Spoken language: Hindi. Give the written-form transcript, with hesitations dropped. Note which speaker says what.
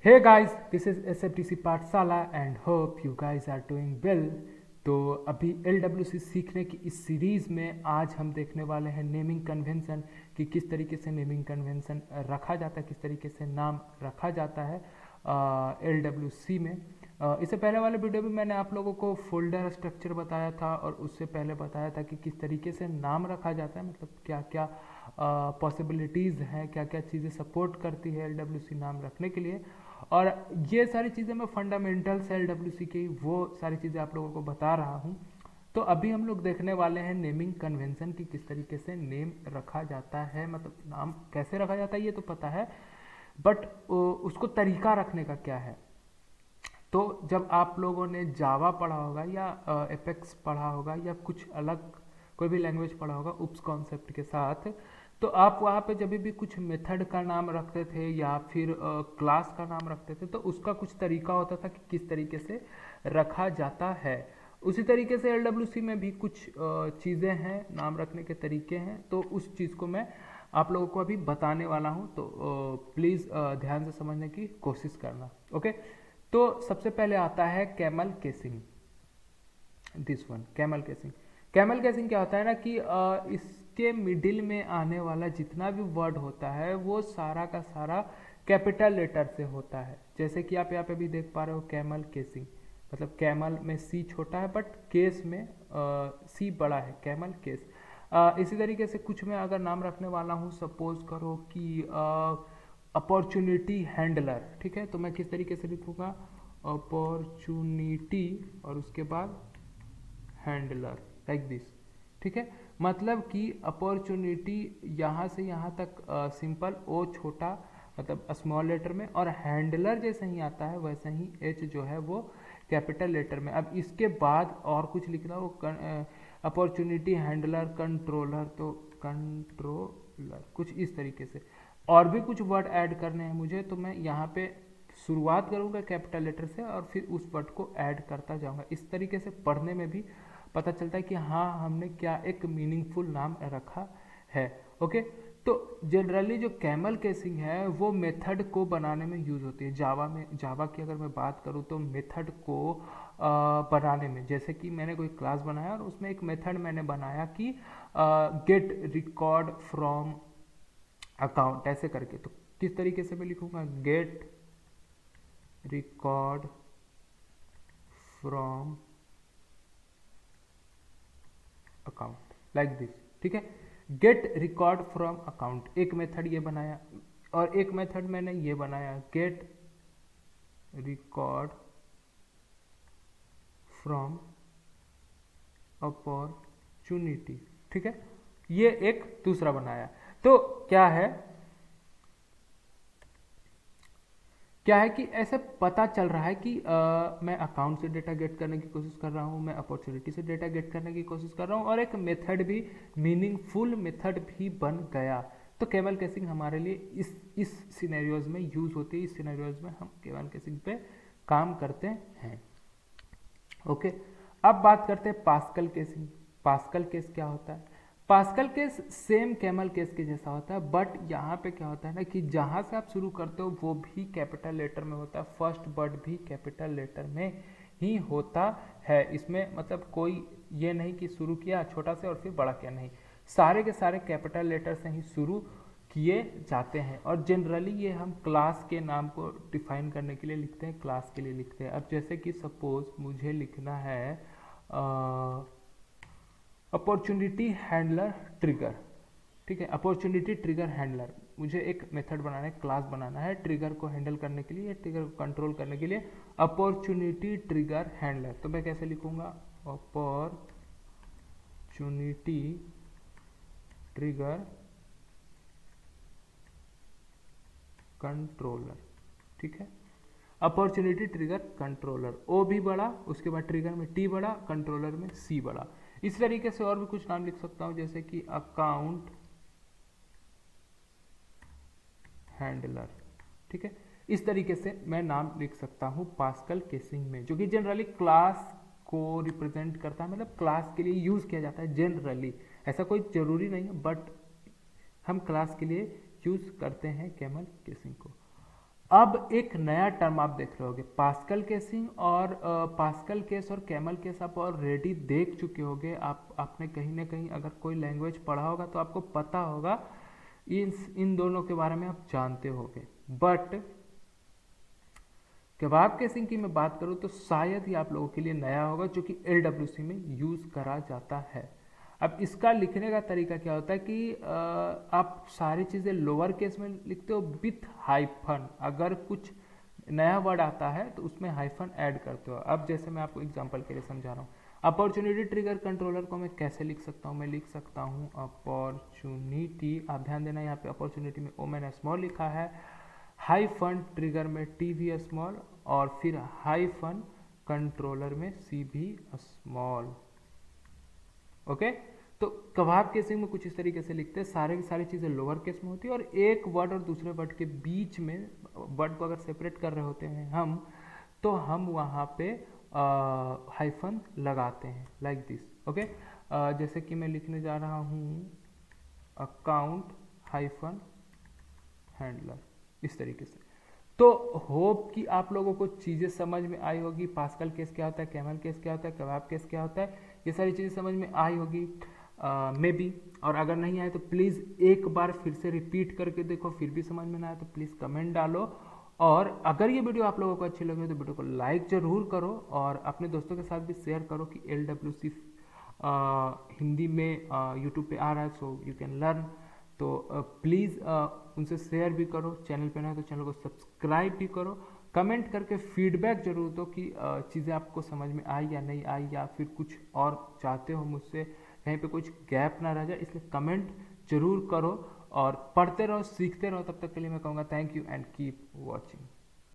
Speaker 1: Hey guys, this is SFDC पाठशाला and hope you guys are doing well। तो अभी LWC सीखने की इस सीरीज़ में आज हम देखने वाले हैं नेमिंग कन्वेंशन कि किस तरीके से नेमिंग कन्वेंशन रखा जाता है, किस तरीके से नाम रखा जाता है LWC में। इससे पहले वाले वीडियो में मैंने आप लोगों को फोल्डर स्ट्रक्चर बताया था और उससे पहले बताया था कि किस तरीके से नाम रखा जाता है, मतलब क्या क्या पॉसिबिलिटीज़ हैं, क्या क्या चीज़ें सपोर्ट करती है LWC नाम रखने के लिए। और ये सारी चीज़ें मैं फंडामेंटल्स LWC की वो सारी चीज़ें आप लोगों को बता रहा हूँ। तो अभी हम लोग देखने वाले हैं नेमिंग कन्वेंशन की किस तरीके से नेम रखा जाता है, मतलब नाम कैसे रखा जाता है ये तो पता है, बट उसको तरीका रखने का क्या है। तो जब आप लोगों ने जावा पढ़ा होगा या एपेक्स पढ़ा होगा या कुछ अलग कोई भी लैंग्वेज पढ़ा होगा उप्स कॉन्सेप्ट के साथ, तो आप वहाँ पे जब भी कुछ मेथड का नाम रखते थे या फिर क्लास का नाम रखते थे तो उसका कुछ तरीका होता था कि किस तरीके से रखा जाता है। उसी तरीके से LWC में भी कुछ चीज़ें हैं, नाम रखने के तरीके हैं, तो उस चीज़ को मैं आप लोगों को अभी बताने वाला हूँ। तो प्लीज़ ध्यान से समझने की कोशिश करना। ओके, तो सबसे पहले आता है camel casing. This one camel casing. Camel casing क्या होता है ना कि इसके मिडिल में आने वाला जितना भी वर्ड होता है वो सारा का सारा कैपिटल लेटर से होता है। जैसे कि आप यहाँ पे भी देख पा रहे हो कैमल केसिंग, मतलब कैमल में सी छोटा है बट केस में सी बड़ा है, कैमल केस। इसी तरीके से कुछ मैं अगर नाम रखने वाला हूँ, सपोज करो कि अपॉर्चुनिटी हैंडलर, ठीक है, तो मैं किस तरीके से लिखूंगा, अपॉर्चुनिटी और उसके बाद हैंडलर, लाइक दिस, ठीक है। मतलब कि अपॉर्चुनिटी यहाँ से यहाँ तक सिंपल ओ छोटा, मतलब स्मॉल लेटर में, और हैंडलर जैसे ही आता है वैसे ही एच जो है वो कैपिटल लेटर में। अब इसके बाद और कुछ लिखना हो, अपॉर्चुनिटी हैंडलर कंट्रोलर, तो कंट्रोलर कुछ इस तरीके से। और भी कुछ वर्ड ऐड करने हैं मुझे, तो मैं यहाँ पे शुरुआत करूँगा कैपिटल लेटर से और फिर उस वर्ड को ऐड करता जाऊँगा। इस तरीके से पढ़ने में भी पता चलता है कि हाँ हमने क्या एक मीनिंगफुल नाम रखा है। ओके, तो जनरली जो कैमल केसिंग है वो मेथड को बनाने में यूज होती है। जावा में, जावा की अगर मैं बात करूँ तो मेथड को बनाने में, जैसे कि मैंने कोई क्लास बनाया और उसमें एक मेथड मैंने बनाया कि गेट रिकॉर्ड फ्रॉम अकाउंट, ऐसे करके। तो किस तरीके से मैं लिखूंगा, get record from account, like this, ठीक है। गेट रिकॉर्ड फ्रॉम अकाउंट एक मेथड ये बनाया, और एक मेथड मैंने ये बनाया गेट रिकॉर्ड फ्रॉम अपॉर्चुनिटी, ठीक है। ये एक दूसरा बनाया। तो क्या है कि ऐसे पता चल रहा है कि मैं अकाउंट से डेटा गेट करने की कोशिश कर रहा हूँ, मैं अपॉर्चुनिटी से डेटा गेट करने की कोशिश कर रहा हूँ, और एक मेथड भी, मीनिंगफुल मेथड भी बन गया। तो कैमल केसिंग हमारे लिए इस सिनेरियोज में यूज होती है, इस सिनेरियोज में हम कैमल केसिंग पे काम करते हैं। ओके, अब बात करते हैं पास्कल केसिंग। पास्कल केस क्या होता है? Pascal case same camel case के जैसा होता है, बट यहाँ पे क्या होता है ना कि जहाँ से आप शुरू करते हो वो भी कैपिटल लेटर में होता है, फर्स्ट वर्ड भी कैपिटल लेटर में ही होता है। इसमें मतलब कोई ये नहीं कि शुरू किया छोटा से और फिर बड़ा किया, नहीं, सारे के सारे कैपिटल लेटर से ही शुरू किए जाते हैं। और जनरली ये हम क्लास के नाम को डिफाइन करने के लिए लिखते हैं, क्लास के लिए लिखते हैं। अब जैसे कि सपोज मुझे लिखना है अपॉर्चुनिटी हैंडलर ट्रिगर, ठीक है, अपॉर्चुनिटी ट्रिगर हैंडलर। मुझे एक मेथड बनाना है, क्लास बनाना है ट्रिगर को हैंडल करने के लिए, ट्रिगर को कंट्रोल करने के लिए, अपॉर्चुनिटी ट्रिगर हैंडलर। तो मैं कैसे लिखूंगा, अपॉर्चुनिटी ट्रिगर कंट्रोलर, ठीक है, अपॉर्चुनिटी ट्रिगर कंट्रोलर, ओ भी बड़ा, उसके बाद ट्रिगर में टी बड़ा, कंट्रोलर में सी बड़ा। इस तरीके से और भी कुछ नाम लिख सकता हूं, जैसे कि अकाउंट हैंडलर, ठीक है। इस तरीके से मैं नाम लिख सकता हूं पास्कल केसिंग में, जो कि जनरली क्लास को रिप्रेजेंट करता है, मतलब क्लास के लिए यूज किया जाता है जनरली। ऐसा कोई जरूरी नहीं है, बट हम क्लास के लिए यूज करते हैं कैमल केसिंग को। अब एक नया टर्म आप देख रहे होगे, पास्कल केसिंग, और पास्कल केस और कैमल केस आप ऑलरेडी देख चुके होगे। आपने कहीं ना कहीं अगर कोई लैंग्वेज पढ़ा होगा तो आपको पता होगा, इन दोनों के बारे में आप जानते होगे। बट कबाब केसिंग की मैं बात करूँ तो शायद ही आप लोगों के लिए नया होगा, जो कि LWC में यूज़ करा जाता है। अब इसका लिखने का तरीका क्या होता है कि आप सारी चीज़ें लोअर केस में लिखते हो विथ हाइफन। अगर कुछ नया वर्ड आता है तो उसमें हाइफन ऐड करते हो। अब जैसे मैं आपको एग्जांपल के लिए समझा रहा हूँ, अपॉर्चुनिटी ट्रिगर कंट्रोलर को मैं कैसे लिख सकता हूँ, मैं लिख सकता हूँ अपॉर्चुनिटी, आप ध्यान देना यहाँ पे अपॉर्चुनिटी में ओ मैंने स्मॉल लिखा है, हाइफन ट्रिगर में टी भी स्मॉल, और फिर हाइफन कंट्रोलर में सी भी स्मॉल। ओके, तो कबाब केसिंग में कुछ इस तरीके से लिखते हैं, सारे की सारी चीज़ें लोअर केस में होती है, और एक वर्ड और दूसरे वर्ड के बीच में, वर्ड को अगर सेपरेट कर रहे होते हैं हम, तो हम वहाँ पे हाइफन लगाते हैं, लाइक दिस। ओके, जैसे कि मैं लिखने जा रहा हूँ अकाउंट हाइफन हैंडलर, इस तरीके से। तो होप कि आप लोगों को चीज़ें समझ में आई होगी, पास्कल केस क्या होता है, कैमल केस क्या होता है, कबाब केस क्या होता है, ये सारी चीज़ें समझ में आई होगी मे बी। और अगर नहीं आए तो प्लीज़ एक बार फिर से रिपीट करके देखो, फिर भी समझ में ना आए तो प्लीज़ कमेंट डालो। और अगर ये वीडियो आप लोगों को अच्छी लगे तो वीडियो को लाइक ज़रूर करो, और अपने दोस्तों के साथ भी शेयर करो कि LWC हिंदी में यूट्यूब पे आ रहा है, सो यू कैन लर्न। तो प्लीज़ उनसे शेयर भी करो, चैनल पे ना है तो चैनल को सब्सक्राइब भी करो, कमेंट करके फीडबैक जरूर दो कि चीज़ें आपको समझ में आई या नहीं आई, या फिर कुछ और चाहते हो मुझसे, कहीं पे कुछ गैप ना रह जाए, इसलिए कमेंट जरूर करो। और पढ़ते रहो, सीखते रहो। तब तक के लिए मैं कहूँगा thank you and keep watching.